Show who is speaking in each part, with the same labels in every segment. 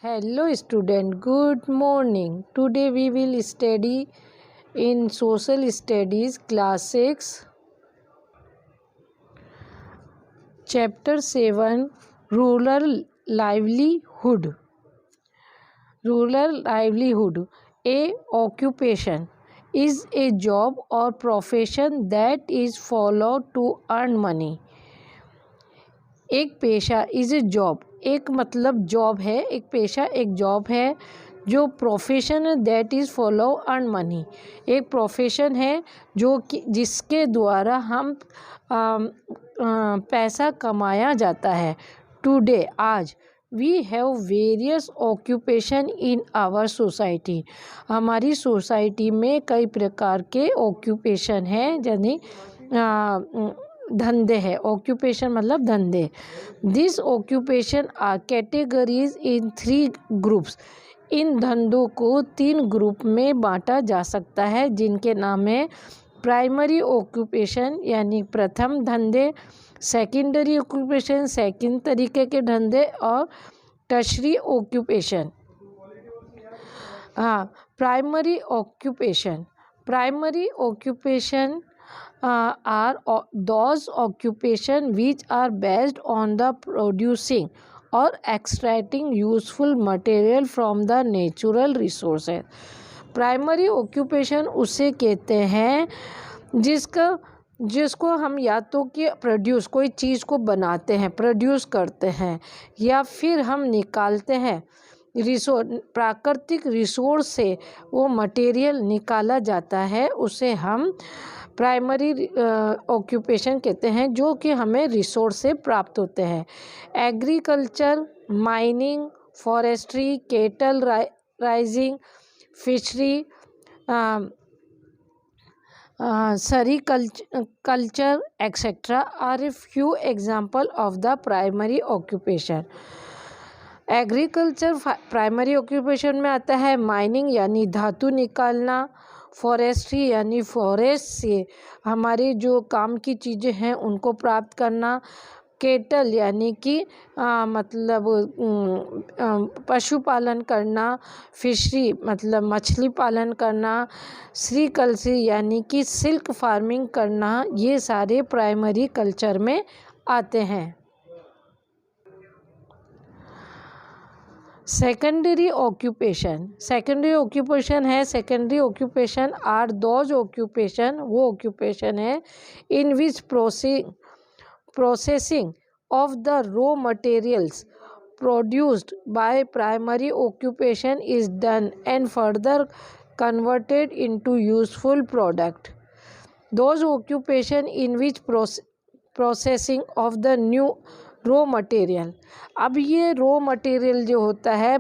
Speaker 1: Hello student, good morning. Today we will study in Social Studies class 6 chapter 7 Rural Livelihood. Rural livelihood, a occupation, is a job or profession that is followed to earn money. एक पेशा is a job, एक मतलब job है, एक पेशा एक job है जो प्रोफेशन है that is follow earn money. एक प्रोफेशन है जो कि जिसके द्वारा हम पैसा कमाया जाता है। टुडे आज we have various occupation in our society, हमारी सोसाइटी में कई प्रकार के ऑक्यूपेशन हैं, यानी धंधे हैं। ऑक्यूपेशन मतलब धंधे। This occupation are categories in 3 groups, इन धंधों को 3 ग्रुप में बांटा जा सकता है, जिनके नाम है प्राइमरी ऑक्यूपेशन यानी प्रथम धंधे, सेकेंडरी ऑक्यूपेशन सेकंड तरीके के धंधे, और tertiary occupation. Primary occupation are those occupation which are based on the producing or extracting useful material from the natural resources. Primary occupation उसे कहते हैं जिसको हम या तो कि प्रोड्यूस कोई चीज़ को बनाते हैं, प्रोड्यूस करते हैं, या फिर हम निकालते हैं प्राकृतिक रिसोर्स से वो मटेरियल निकाला जाता है, उसे हम प्राइमरी ऑक्यूपेशन कहते हैं, जो कि हमें रिसोर्स से प्राप्त होते हैं। Agriculture, mining, forestry, cattle raising, fishery, sericulture etcetera are a few example of the primary occupation. Agriculture primary occupation में आता है। माइनिंग यानी धातु निकालना, फॉरेस्ट्री यानी फॉरेस्ट से हमारे जो काम की चीज़ें हैं उनको प्राप्त करना, केटल यानी कि मतलब पशुपालन करना, फिशरी मतलब मछली पालन करना, सेरीकल्चर यानी कि सिल्क फार्मिंग करना, ये सारे प्राइमरी कल्चर में आते हैं। सेकेंडरी ऑक्यूपेशन है। Secondary occupation are those occupation, वो ऑक्यूपेशन है in which processing of the raw materials produced by primary occupation is done and further converted into useful product. Those occupation in which processing of the new raw material, अब ये raw material जो होता है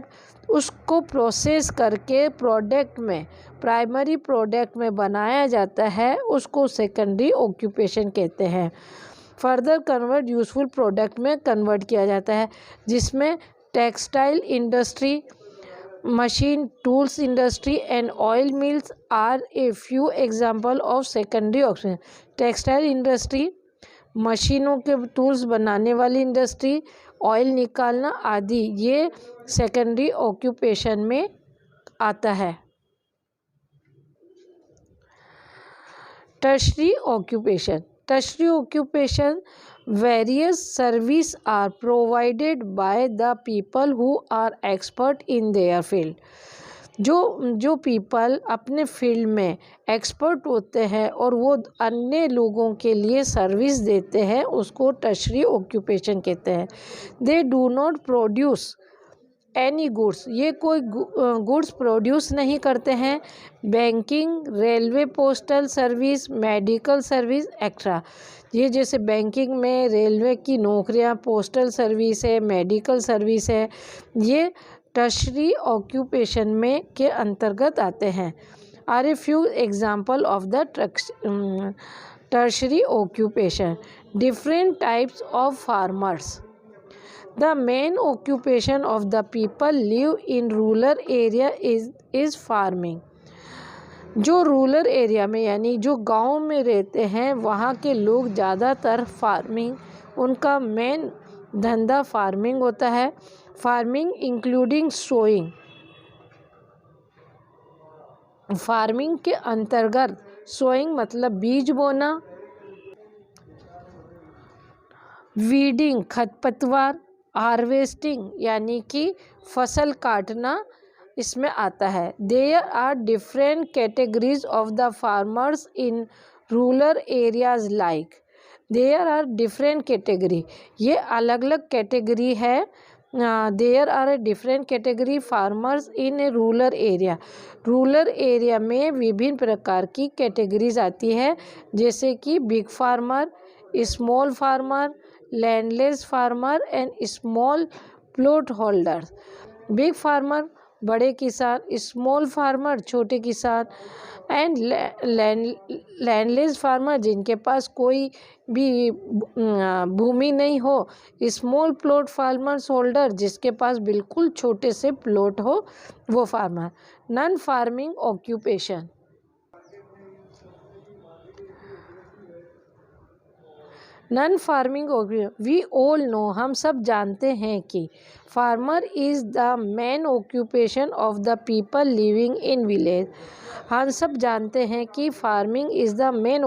Speaker 1: उसको process करके product में, primary product में बनाया जाता है, उसको सेकेंडरी ऑक्यूपेशन कहते हैं। फर्दर कन्वर्ट यूजफुल प्रोडक्ट में कन्वर्ट किया जाता है, जिसमें textile industry, machine tools industry and oil mills are a few example of secondary occupation. Textile industry, मशीनों के टूल्स बनाने वाली इंडस्ट्री, ऑयल निकालना आदि, ये सेकेंडरी ऑक्यूपेशन में आता है। Tertiary occupation various service are provided by the people who are expert in their field. जो पीपल अपने फील्ड में एक्सपर्ट होते हैं और वो अन्य लोगों के लिए सर्विस देते हैं, उसको टर्शरी ऑक्यूपेशन कहते हैं। They do not produce any goods, ये कोई गुड्स प्रोड्यूस नहीं करते हैं। Banking, railway, postal service, medical service extra, ये जैसे बैंकिंग में, रेलवे की नौकरियां, पोस्टल सर्विस है, मेडिकल सर्विस है, ये टर्शरी ऑक्यूपेशन में के अंतर्गत आते हैं। Are a few example of the tertiary occupation. Different types of farmers. The main occupation of the people live in rural area is farming. जो रूरल एरिया में यानी जो गांव में रहते हैं, वहाँ के लोग ज़्यादातर फार्मिंग, उनका मेन धंधा फार्मिंग होता है। फार्मिंग इंक्लूडिंग सोइंग, फार्मिंग के अंतर्गत सोइंग मतलब बीज बोना, वीडिंग खरपतवार, हार्वेस्टिंग यानी कि फसल काटना इसमें आता है। There are different categories of the farmers in rural areas like, there are different category, ये अलग अलग कैटेगरी है। There are different category farmers in a rural area, rural area में विभिन्न प्रकार की कैटेगरीज आती है, जैसे कि big farmer, small farmer, landless farmer and small plot holders. Big farmer बड़े किसान, स्मॉल फार्मर छोटे किसान एंड लैंडलेस फार्मर जिनके पास कोई भी भूमि नहीं हो, स्मॉल प्लॉट फार्मर्स होल्डर जिसके पास बिल्कुल छोटे से प्लॉट हो वो farmer. Non farming occupation, non farming we all know, हम सब जानते हैं कि farmer is the main occupation of the people living in village. हम सब जानते हैं कि farming is the main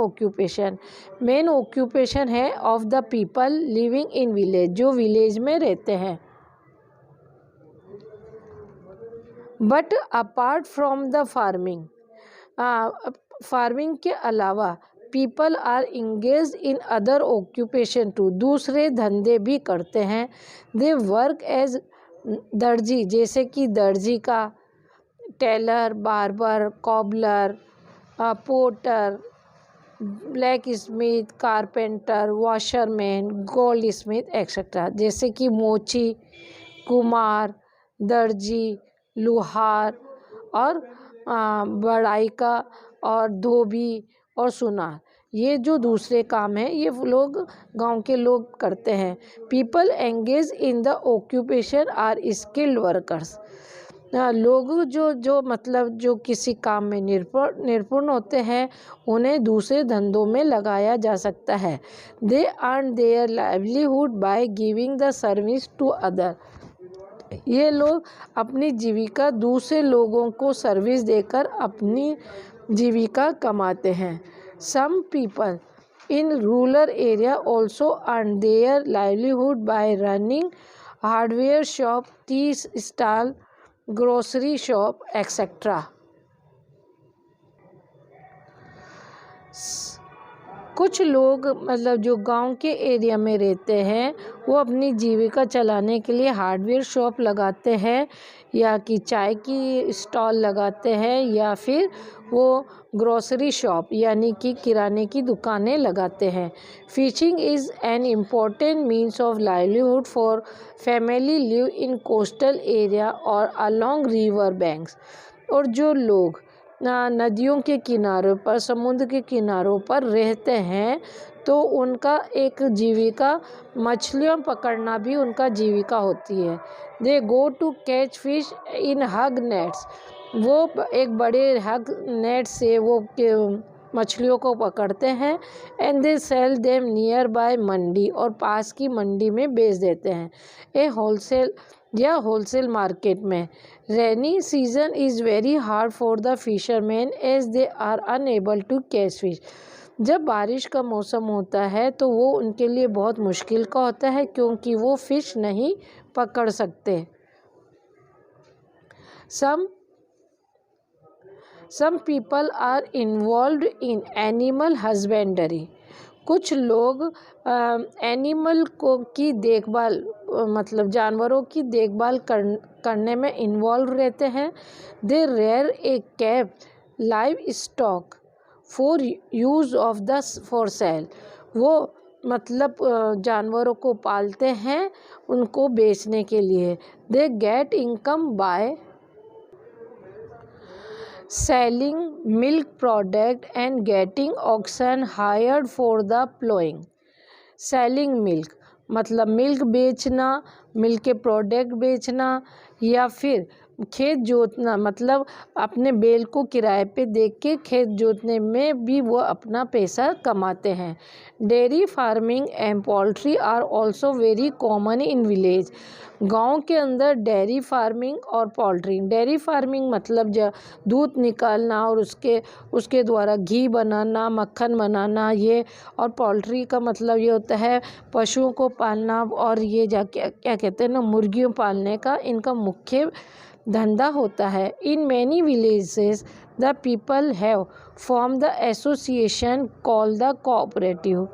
Speaker 1: occupation है of the people living in village, जो विलेज में रहते हैं। But apart from the farming, farming के अलावा people are engage in other occupation too, दूसरे धंधे भी करते हैं। दे वर्क एज दर्जी, जैसे कि दर्जी का, tailor, barber, cobbler, potter, blacksmith, carpenter, washerman, goldsmith etcetera, जैसे कि मोची, कुम्हार, दर्जी, लुहार और बढ़ाई का और धोबी और सुनार, ये जो दूसरे काम हैं ये लोग गांव के लोग करते हैं। People engage in the occupation are skilled workers, लोग जो मतलब जो किसी काम में निपुण होते हैं उन्हें दूसरे धंधों में लगाया जा सकता है। They earn their livelihood by giving the service to other, ये लोग अपनी जीविका दूसरे लोगों को सर्विस देकर अपनी जीविका कमाते हैं। Some people in rural area also earn their livelihood by running hardware shop, tea stall, grocery shop etcetera. कुछ लोग मतलब जो गांव के एरिया में रहते हैं वो अपनी जीविका चलाने के लिए हार्डवेयर शॉप लगाते हैं या कि चाय की स्टॉल लगाते हैं या फिर वो ग्रोसरी शॉप यानी कि किराने की दुकानें लगाते हैं। Fishing is an important means of livelihood for family live in coastal area और अलोंग रिवर बैंक्स, और जो लोग नदियों के किनारों पर, समुद्र के किनारों पर रहते हैं तो उनका एक जीविका मछलियाँ पकड़ना भी उनका जीविका होती है। They go to catch fish in huge nets, वो एक बड़े हग नेट से वो मछलियों को पकड़ते हैं। And they sell them nearby mandi, और पास की मंडी में बेच देते हैं। ए होलसेल या होलसेल मार्केट में। Rainy season is very hard for the fisherman as they are unable to catch fish, जब बारिश का मौसम होता है तो वो उनके लिए बहुत मुश्किल का होता है क्योंकि वो फिश नहीं पकड़ सकते। Some people are involved in animal husbandry, कुछ लोग एनिमल को की देखभाल मतलब जानवरों की देखभाल करने में इन्वॉल्व रहते हैं। They rear a keep livestock for use of the for sale, वो मतलब जानवरों को पालते हैं उनको बेचने के लिए। They get income by selling milk product and getting oxen hired for the plowing। Selling milk मतलब मिल्क बेचना, मिल्क के प्रोडक्ट बेचना या फिर खेत जोतना मतलब अपने बैल को किराए पे दे के खेत जोतने में भी वो अपना पैसा कमाते हैं। Dairy farming and poultry are also very common in village. गांव के अंदर डेयरी फार्मिंग और पोल्ट्री, डेयरी फार्मिंग मतलब दूध निकालना और उसके द्वारा घी बनाना, मक्खन बनाना ये, और पोल्ट्री का मतलब ये होता है पशुओं को पालना, और ये क्या कहते हैं ना, मुर्गियों पालने का इनका मुख्य धंधा होता है। In many villages the people have form the association called the cooperative.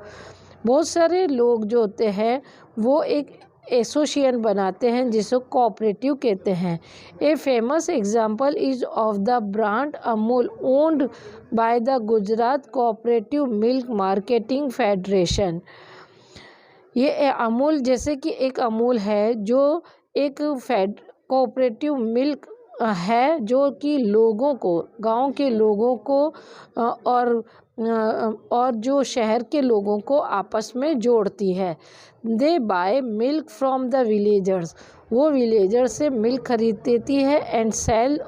Speaker 1: बहुत सारे लोग जो होते हैं वो एक एसोसिएशन बनाते हैं जिसे कोऑपरेटिव कहते हैं। A famous example is of the brand Amul owned by the Gujarat cooperative milk marketing federation. ये अमूल, जैसे कि एक अमूल है जो एक कोऑपरेटिव मिल्क है जो कि लोगों को, गांव के लोगों को और जो शहर के लोगों को आपस में जोड़ती है। They buy milk from the villagers, वो विलेजर से मिल्क खरीद देती है and sell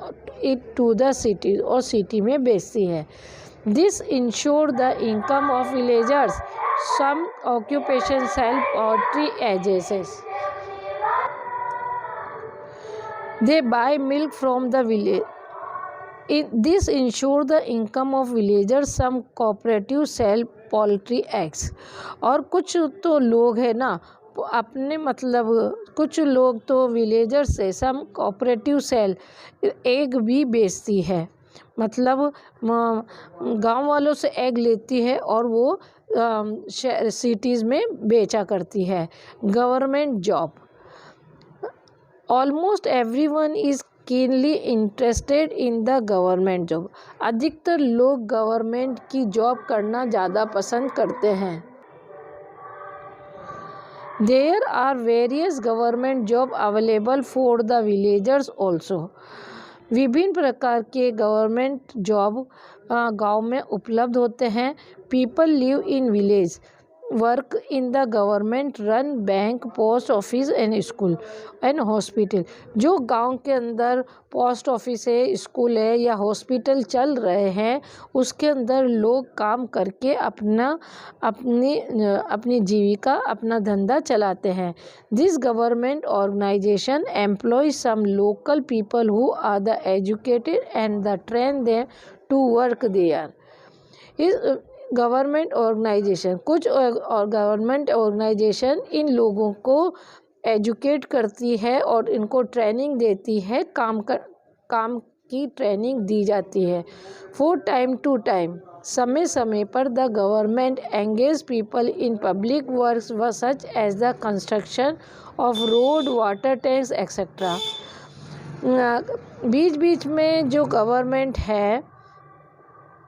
Speaker 1: it to the city, और सिटी में बेचती है। This ensure the income of villagers, some occupation sell poultry eggs. They buy milk from the village. This ensure the income of villagers. Some cooperatives sell poultry eggs. और कुछ तो लोग है ना अपने मतलब कुछ लोग तो विलेजर से सम कोऑपरेटिव सेल एग भी बेचती है, मतलब गांव वालों से एग लेती है और वो सिटीज़ में बेचा करती है। Government job, almost everyone is keenly interested in the government job. अधिकतर लोग गवर्नमेंट की जॉब करना ज़्यादा पसंद करते हैं। There are various government job available for the villagers also. विभिन्न प्रकार के गवर्नमेंट जॉब गांव में उपलब्ध होते हैं। People live in village work in the government run bank, post office and school and hospital. जो गांव के अंदर पोस्ट ऑफिस है, स्कूल है या हॉस्पिटल चल रहे हैं उसके अंदर लोग काम करके अपनी जीविका, अपना धंधा चलाते हैं। This government organization employ some local people who are the educated and the train them to work there. Government organization, कुछ गवर्नमेंट ऑर्गेनाइजेशन इन लोगों को एजुकेट करती है और इनको ट्रेनिंग देती है, काम की ट्रेनिंग दी जाती है। फॉर टाइम टू टाइम, समय समय पर the government engage people in public works व such as the construction of road, water tanks etcetera. बीच बीच में जो गवर्नमेंट है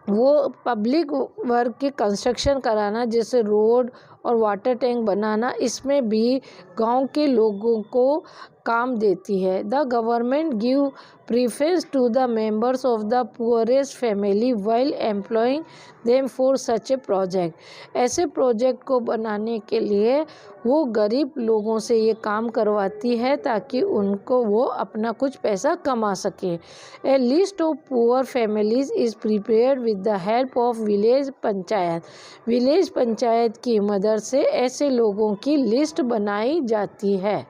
Speaker 1: वो पब्लिक वर्क के कंस्ट्रक्शन कराना, जैसे रोड और वाटर टैंक बनाना, इसमें भी गांव के लोगों को काम देती है। The government give preference to the members of the poorest family while employing them for such a project. ऐसे प्रोजेक्ट को बनाने के लिए वो गरीब लोगों से ये काम करवाती है ताकि वो अपना कुछ पैसा कमा सके। A list of poor families is prepared with the help of village panchayat. Village panchayat की मदद से ऐसे लोगों की लिस्ट बनाई जाती है।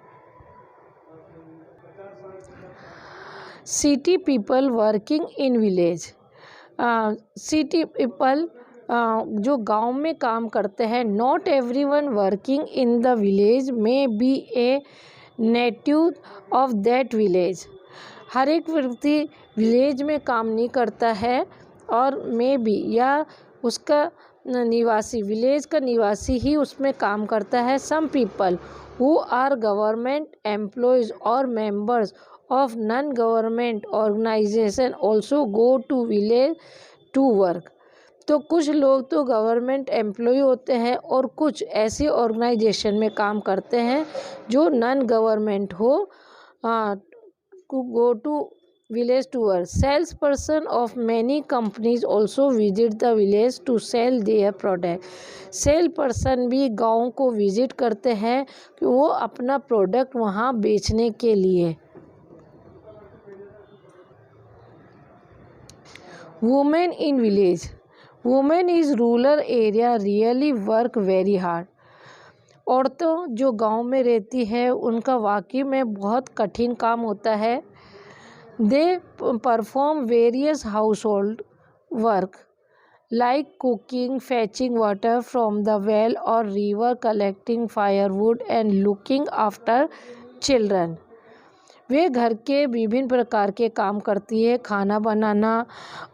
Speaker 1: City people working in village. City people जो गांव में काम करते हैं। Not everyone working in the village में be a native of that village. हर एक व्यक्ति विलेज में काम नहीं करता है और में बी या उसका निवासी, विलेज का निवासी ही उसमें काम करता है। Some people who are government employees और members of non-government organization also go to village to work। तो कुछ लोग तो गवर्नमेंट एम्प्लॉय होते हैं और कुछ ऐसी ऑर्गेनाइजेशन में काम करते हैं जो नॉन गवर्नमेंट हो, go to village to work। Sales person of many companies also visit the village to sell their product. Sale person भी गाँव को विजिट करते हैं कि वो अपना प्रोडक्ट वहाँ बेचने के लिए। Women in village, women is rural area really work very hard. औरतों जो गांव में रहती है उनका वाकई में बहुत कठिन काम होता है। They perform various household work like cooking, fetching water from the well और river, collecting firewood and looking after children. वे घर के विभिन्न प्रकार के काम करती है, खाना बनाना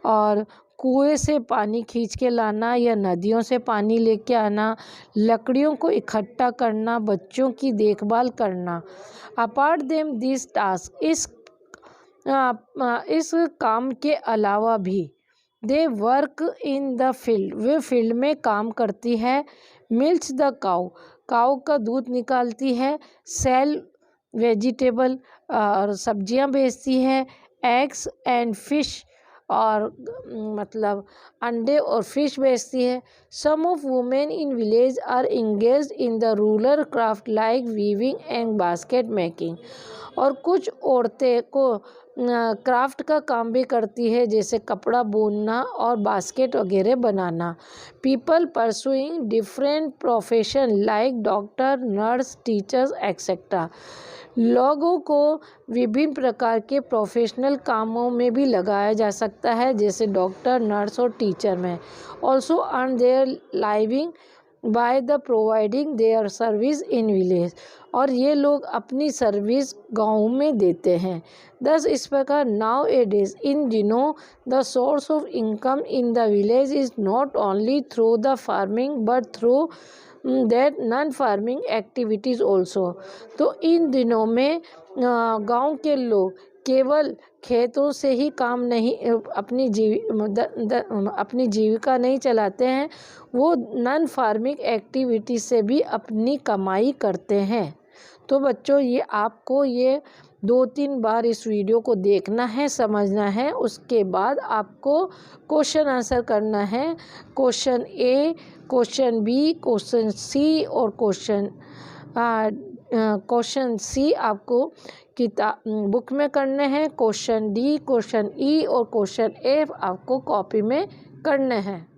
Speaker 1: और कुएं से पानी खींच के लाना या नदियों से पानी लेके आना, लकड़ियों को इकट्ठा करना, बच्चों की देखभाल करना। अपार्ट देम दिस टास्क, इस काम के अलावा भी they work in the field, way field में काम करती है। मिल्क्स द काउ, काउ का दूध निकालती है। सेल वेजिटेबल, और सब्जियां बेचती है। एग्स एंड फिश, और मतलब अंडे और फिश बेचती है। Some of women in village are engaged in the rural craft like weaving and basket making. और कुछ औरतें को क्राफ्ट का काम भी करती है, जैसे कपड़ा बुनना और बास्केट वगैरह बनाना। People pursuing different profession like doctor, nurse, teachers etcetera. लोगों को विभिन्न प्रकार के प्रोफेशनल कामों में भी लगाया जा सकता है, जैसे डॉक्टर, नर्स और टीचर में। Also earn there living by the providing their service in village, और ये लोग अपनी सर्विस गाँव में देते हैं। दस इस प्रकार नाउ ए डेज, इन दिनों the source of income in the village is not only through the farming but through that non farming activities also. तो इन दिनों में गांव के लोग केवल खेतों से ही काम नहीं, अपनी जीविका नहीं चलाते हैं, वो नॉन फार्मिंग एक्टिविटी से भी अपनी कमाई करते हैं। तो बच्चों, ये आपको ये 2-3 बार इस वीडियो को देखना है, समझना है। उसके बाद आपको क्वेश्चन आंसर करना है। क्वेश्चन ए, क्वेश्चन बी, क्वेश्चन सी और क्वेश्चन सी आपको बुक में करने हैं। क्वेश्चन डी, क्वेश्चन ई और क्वेश्चन एफ आपको कॉपी में करने हैं।